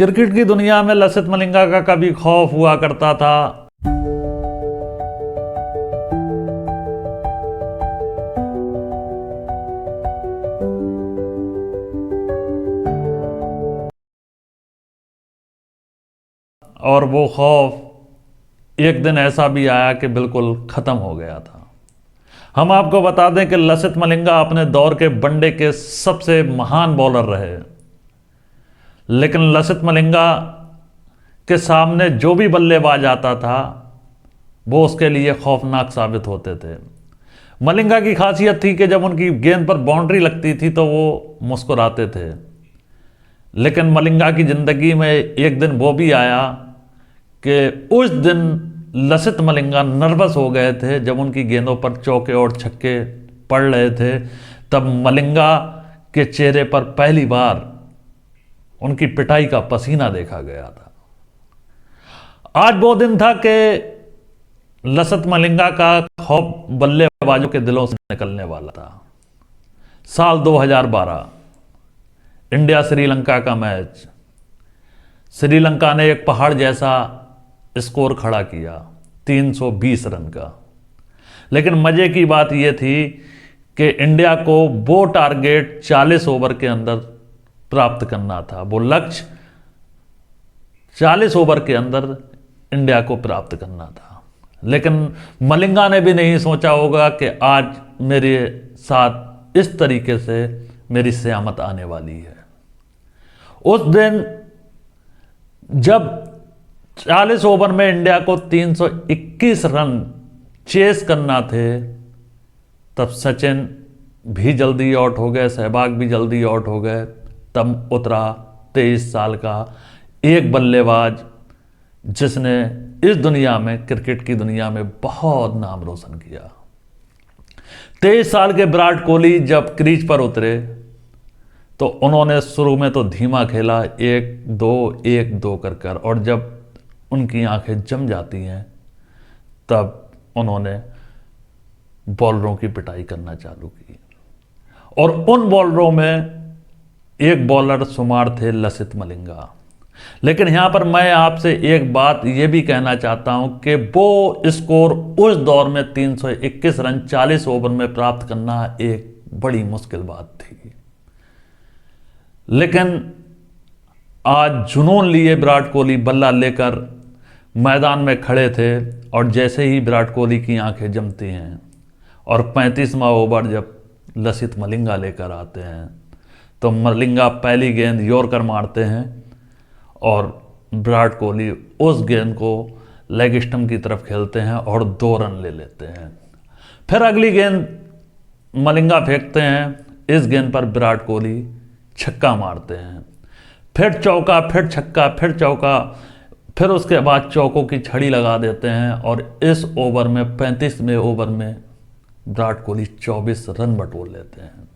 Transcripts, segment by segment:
Cricket की दुनिया में लसित मलिंगा का कभी खौफ हुआ करता था। और वो खौफ एक दिन ऐसा भी आया कि बिल्कुल खत्म हो गया था। हम आपको बता दें कि लसित मलिंगा अपने दौर के वनडे के सबसे महान बॉलर रहे, लेकिन लसित मलिंगा के सामने जो भी बल्लेबाज आता था वो उसके लिए खौफनाक साबित होते थे। मलिंगा की खासियत थी कि जब उनकी गेंद पर बाउंड्री लगती थी तो वो मुस्कुराते थे, लेकिन मलिंगा की ज़िंदगी में एक दिन वो भी आया कि उस दिन लसित मलिंगा नर्वस हो गए थे। जब उनकी गेंदों पर चौके और छक्के पड़ रहे थे तब मलिंगा के चेहरे पर पहली बार उनकी पिटाई का पसीना देखा गया था। आज वो दिन था कि लसित मलिंगा का खौफ बल्लेबाजों के दिलों से निकलने वाला था। साल 2012 इंडिया श्रीलंका का मैच। श्रीलंका ने एक पहाड़ जैसा स्कोर खड़ा किया 320 रन का, लेकिन मजे की बात यह थी कि इंडिया को वो टारगेट 40 ओवर के अंदर प्राप्त करना था। वो लक्ष्य 40 ओवर के अंदर इंडिया को प्राप्त करना था। लेकिन मलिंगा ने भी नहीं सोचा होगा कि आज मेरे साथ इस तरीके से मेरी क़यामत आने वाली है। उस दिन जब 40 ओवर में इंडिया को 321 रन चेस करना थे तब सचिन भी जल्दी आउट हो गए, सहवाग भी जल्दी आउट हो गए। तब उतरा 23 साल का एक बल्लेबाज जिसने इस दुनिया में, क्रिकेट की दुनिया में बहुत नाम रोशन किया। 23 साल के विराट कोहली जब क्रीज पर उतरे तो उन्होंने शुरू में तो धीमा खेला, 1-2 कर, और जब उनकी आंखें जम जाती हैं तब उन्होंने बॉलरों की पिटाई करना चालू की। और उन बॉलरों में एक बॉलर शुमार थे लसित मलिंगा। लेकिन यहां पर मैं आपसे एक बात यह भी कहना चाहता हूं कि वो स्कोर उस दौर में 321 रन 40 ओवर में प्राप्त करना एक बड़ी मुश्किल बात थी। लेकिन आज जुनून लिए विराट कोहली बल्ला लेकर मैदान में खड़े थे, और जैसे ही विराट कोहली की आंखें जमती हैं और 35वां ओवर जब लसित मलिंगा लेकर आते हैं तो मलिंगा पहली गेंद यॉर्कर मारते हैं और विराट कोहली उस गेंद को लेग स्टंप की तरफ खेलते हैं और 2 रन ले लेते हैं। फिर अगली गेंद मलिंगा फेंकते हैं, इस गेंद पर विराट कोहली छक्का मारते हैं। फिर चौका, फिर छक्का, फिर चौका, फिर उसके बाद चौकों की छड़ी लगा देते हैं, और इस ओवर में 35वें ओवर में विराट कोहली 24 रन बटोर लेते हैं।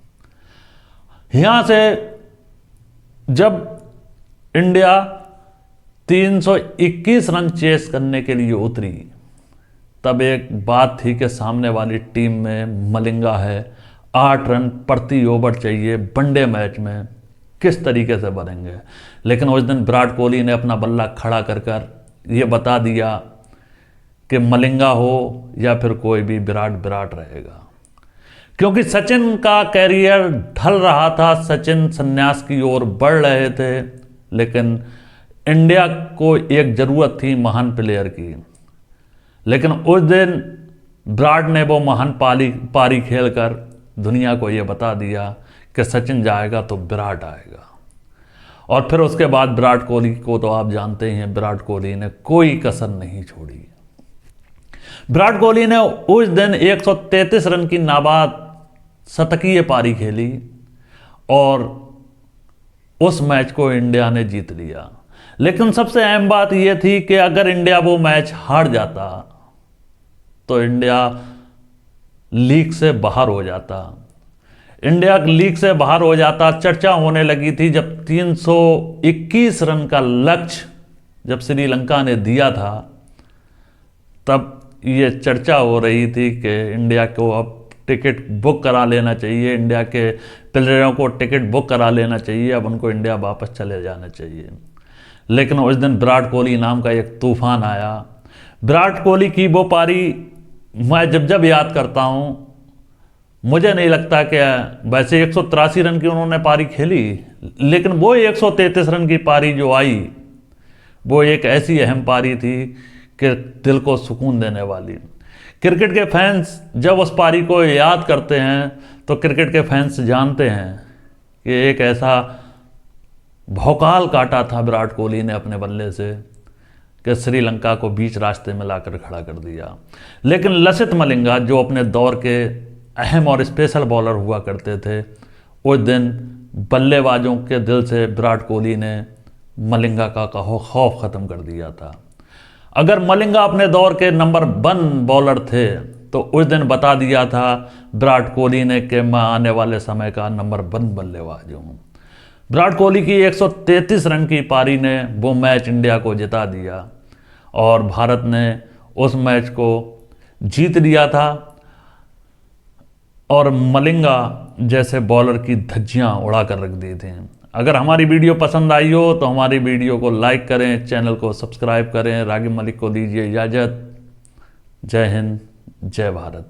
यहां से जब इंडिया 321 रन चेस करने के लिए उतरी तब एक बात थी कि सामने वाली टीम में मलिंगा है, 8 रन प्रति ओवर चाहिए वनडे मैच में, किस तरीके से बनेंगे। लेकिन उस दिन विराट कोहली ने अपना बल्ला खड़ा कर ये बता दिया कि मलिंगा हो या फिर कोई भी, विराट रहेगा। क्योंकि सचिन का कैरियर ढल रहा था, सचिन संन्यास की ओर बढ़ रहे थे, लेकिन इंडिया को एक ज़रूरत थी महान प्लेयर की। लेकिन उस दिन विराट ने वो महान पारी खेलकर दुनिया को ये बता दिया कि सचिन जाएगा तो विराट आएगा। और फिर उसके बाद विराट कोहली को तो आप जानते ही हैं, विराट कोहली ने कोई कसर नहीं छोड़ी। विराट कोहली ने उस दिन 133 रन की नाबाद शतकीय पारी खेली और उस मैच को इंडिया ने जीत लिया। लेकिन सबसे अहम बात यह थी कि अगर इंडिया वो मैच हार जाता तो इंडिया लीग से बाहर हो जाता। इंडिया लीग से बाहर हो जाता। चर्चा होने लगी थी जब 321 रन का लक्ष्य जब श्रीलंका ने दिया था तब ये चर्चा हो रही थी कि इंडिया को अब टिकट बुक करा लेना चाहिए, इंडिया के प्लेयरों को टिकट बुक करा लेना चाहिए, अब उनको इंडिया वापस चले जाना चाहिए। लेकिन उस दिन विराट कोहली नाम का एक तूफान आया। विराट कोहली की वो पारी मैं जब जब याद करता हूँ, मुझे नहीं लगता कि वैसे 183 रन की उन्होंने पारी खेली, लेकिन वो 133 रन की पारी जो आई, वो एक ऐसी अहम पारी थी कि दिल को सुकून देने वाली। क्रिकेट के फैंस जब उस पारी को याद करते हैं तो क्रिकेट के फैंस जानते हैं कि एक ऐसा भौकाल काटा था विराट कोहली ने अपने बल्ले से कि श्रीलंका को बीच रास्ते में लाकर खड़ा कर दिया। लेकिन लसिथ मलिंगा जो अपने दौर के अहम और स्पेशल बॉलर हुआ करते थे, उस दिन बल्लेबाजों के दिल से विराट कोहली ने मलिंगा का खौफ ख़त्म कर दिया था। अगर मलिंगा अपने दौर के नंबर 1 बॉलर थे तो उस दिन बता दिया था विराट कोहली ने कि मैं आने वाले समय का नंबर 1 बल्लेबाज हूँ। विराट कोहली की 133 रन की पारी ने वो मैच इंडिया को जिता दिया और भारत ने उस मैच को जीत लिया था और मलिंगा जैसे बॉलर की धज्जियां उड़ा कर रख दी थी। अगर हमारी वीडियो पसंद आई हो तो हमारी वीडियो को लाइक करें, चैनल को सब्सक्राइब करें। रागिब मलिक को दीजिए इजाज़त। जय हिंद, जय भारत।